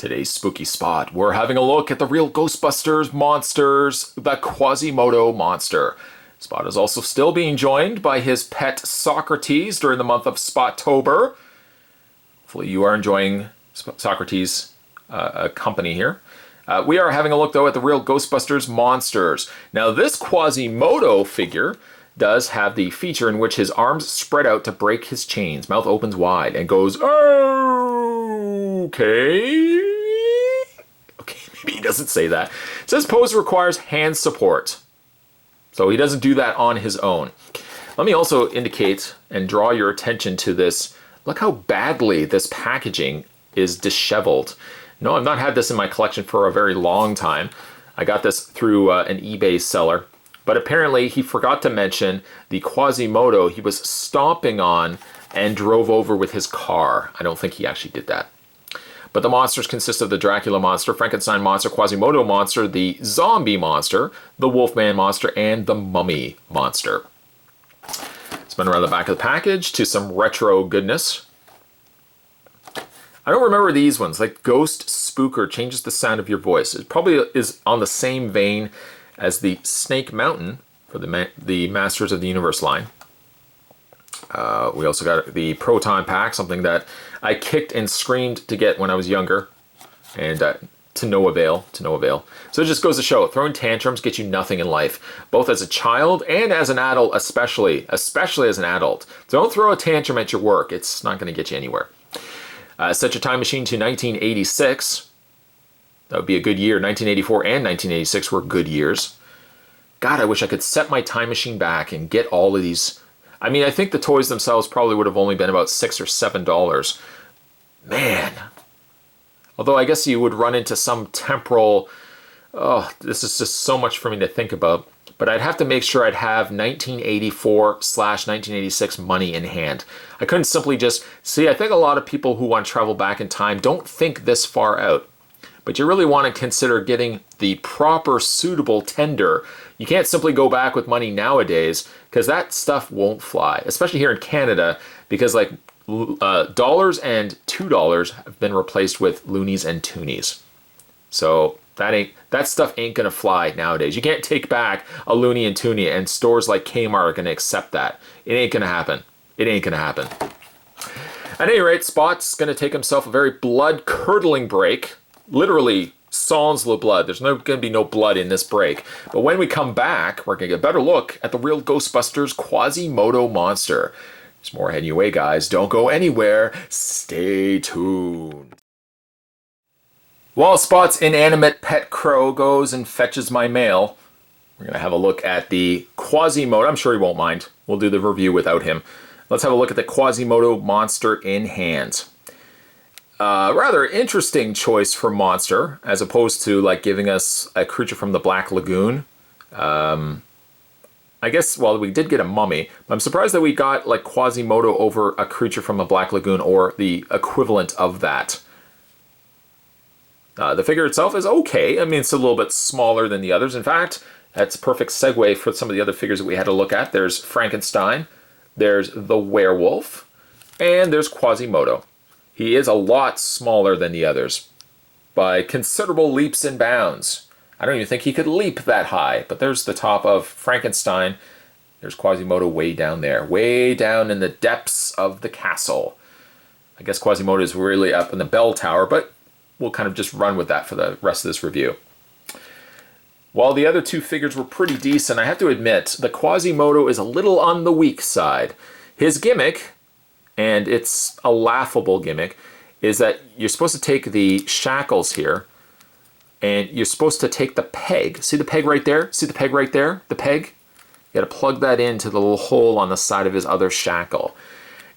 Today's spooky spot, we're having a look at the real Ghostbusters monsters, the Quasimodo monster. Spot is also still being joined by his pet Socrates during the month of Spottober. Hopefully you are enjoying Socrates' company here. We are having a look, though, at the real Ghostbusters monsters. Now, this Quasimodo figure does have the feature in which his arms spread out to break his chains. Mouth opens wide and goes, okay. Okay, maybe he doesn't say that. It says pose requires hand support. So he doesn't do that on his own. Let me also indicate and draw your attention to this. Look how badly this packaging is disheveled. No, I've not had this in my collection for a very long time. I got this through an eBay seller. But apparently he forgot to mention the Quasimodo he was stomping on and drove over with his car. I don't think he actually did that. But the monsters consist of the Dracula monster, Frankenstein monster, Quasimodo monster, the zombie monster, the Wolfman monster, and the mummy monster. Spin around the back of the package to some retro goodness. I don't remember these ones, like Ghost Spooker changes the sound of your voice. It probably is on the same vein as the Snake Mountain for the Masters of the Universe line. We also got the Proton Pack, something that I kicked and screamed to get when I was younger, and to no avail, So it just goes to show, throwing tantrums gets you nothing in life, both as a child and as an adult, especially as an adult. Don't throw a tantrum at your work. It's not going to get you anywhere. Set your time machine to 1986. That would be a good year. 1984 and 1986 were good years. God, I wish I could set my time machine back and get all of these. I mean, I think the toys themselves probably would have only been about $6 or $7. Man. Although I guess you would run into some temporal, oh, this is just so much for me to think about. But I'd have to make sure I'd have 1984/1986 money in hand. I couldn't simply just, see, I think a lot of people who want to travel back in time don't think this far out. But you really want to consider getting the proper, suitable tender. You can't simply go back with money nowadays because that stuff won't fly, especially here in Canada, because like dollars and $2 have been replaced with loonies and toonies. So that stuff ain't gonna fly nowadays. You can't take back a loony and toonie, and stores like Kmart are gonna accept that. It ain't gonna happen. It ain't gonna happen. At any rate, Spot's gonna take himself a very blood-curdling break. Literally, sans le blood. There's going to be no blood in this break. But when we come back, we're going to get a better look at the real Ghostbusters Quasimodo monster. There's more heading your way, guys. Don't go anywhere. Stay tuned. While Spot's inanimate pet crow goes and fetches my mail, we're going to have a look at the Quasimodo. I'm sure he won't mind. We'll do the review without him. Let's have a look at the Quasimodo monster in hand. Rather interesting choice for monster, as opposed to like giving us a creature from the Black Lagoon. I guess, well, we did get a mummy, but I'm surprised that we got like Quasimodo over a creature from the Black Lagoon or the equivalent of that. The figure itself is okay. I mean, it's a little bit smaller than the others. In fact, that's a perfect segue for some of the other figures that we had to look at. There's Frankenstein, there's the werewolf, and there's Quasimodo. He is a lot smaller than the others by considerable leaps and bounds. I don't even think he could leap that high, but there's the top of Frankenstein. There's Quasimodo way down there, way down in the depths of the castle. I guess Quasimodo is really up in the bell tower, but we'll kind of just run with that for the rest of this review. While the other two figures were pretty decent, I have to admit, the Quasimodo is a little on the weak side. His gimmick, and it's a laughable gimmick, is that you're supposed to take the shackles here, and you're supposed to take the peg. See the peg right there? See the peg right there? The peg? You gotta plug that into the little hole on the side of his other shackle.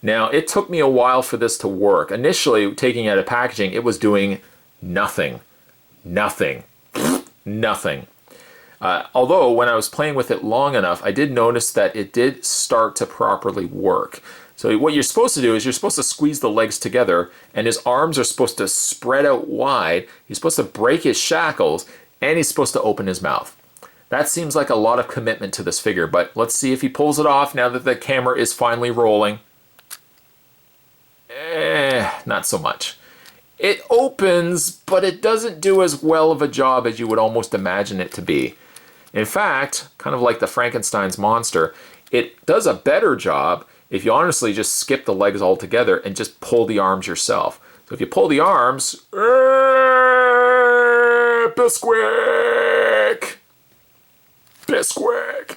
Now, it took me a while for this to work. Initially, taking it out of packaging, it was doing nothing. Nothing. Nothing. Although, when I was playing with it long enough, I did notice that it did start to properly work. So what you're supposed to do is you're supposed to squeeze the legs together, and his arms are supposed to spread out wide. He's supposed to break his shackles, and he's supposed to open his mouth. That seems like a lot of commitment to this figure, but let's see if he pulls it off now that the camera is finally rolling. Not so much. It opens, but it doesn't do as well of a job as you would almost imagine it to be. In fact, kind of like the Frankenstein's monster, it does a better job if you honestly just skip the legs altogether and just pull the arms yourself. So if you pull the arms, Bisquick! Bisquick!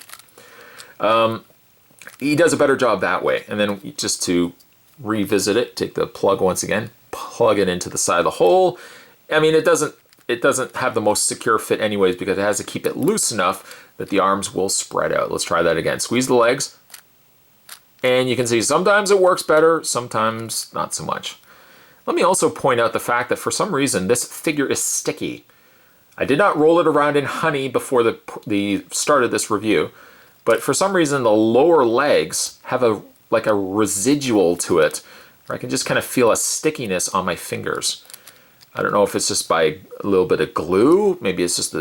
He does a better job that way. And then just to revisit it, take the plug once again, plug it into the side of the hole. I mean, it doesn't have the most secure fit anyways because it has to keep it loose enough that the arms will spread out. Let's try that again. Squeeze the legs. And you can see sometimes it works better, sometimes not so much. Let me also point out the fact that for some reason this figure is sticky. I did not roll it around in honey before the start of this review, but for some reason the lower legs have like a residual to it, where I can just kind of feel a stickiness on my fingers. I don't know if it's just by a little bit of glue, maybe it's just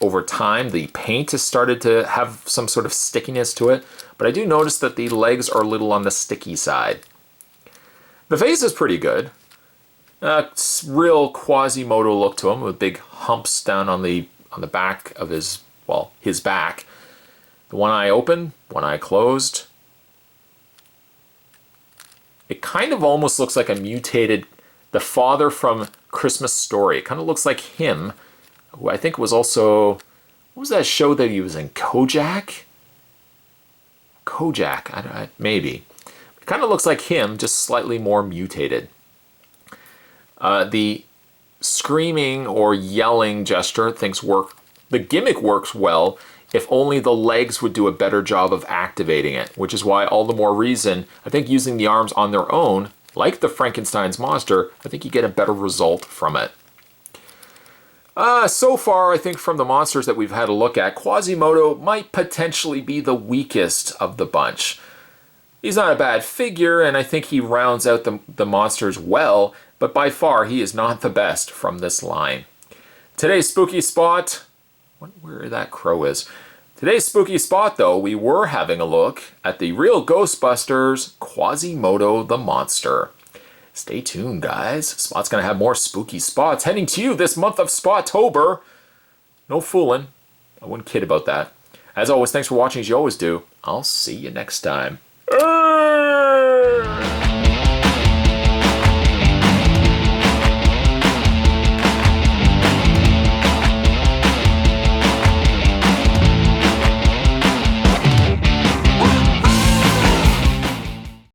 over time the paint has started to have some sort of stickiness to it, but I do notice that the legs are a little on the sticky side. The face is pretty good. Real Quasimodo look to him with big humps down on the back of his back. The one eye open, one eye closed. It kind of almost looks like a mutated, the father from Christmas Story. It kind of looks like him, who I think was also, what was that show that he was in? Kojak? Maybe. It kind of looks like him, just slightly more mutated. The screaming or yelling gesture, the gimmick works well if only the legs would do a better job of activating it, which is why all the more reason, I think using the arms on their own, like the Frankenstein's monster, I think you get a better result from it. So far, I think from the monsters that we've had a look at, Quasimodo might potentially be the weakest of the bunch. He's not a bad figure, and I think he rounds out the monsters well, but by far he is not the best from this line. Today's spooky spot, where that crow is. Today's spooky spot, though, we were having a look at the real Ghostbusters, Quasimodo the Monster. Stay tuned, guys. Spot's going to have more spooky spots heading to you this month of Spottober. No fooling. I wouldn't kid about that. As always, thanks for watching as you always do. I'll see you next time.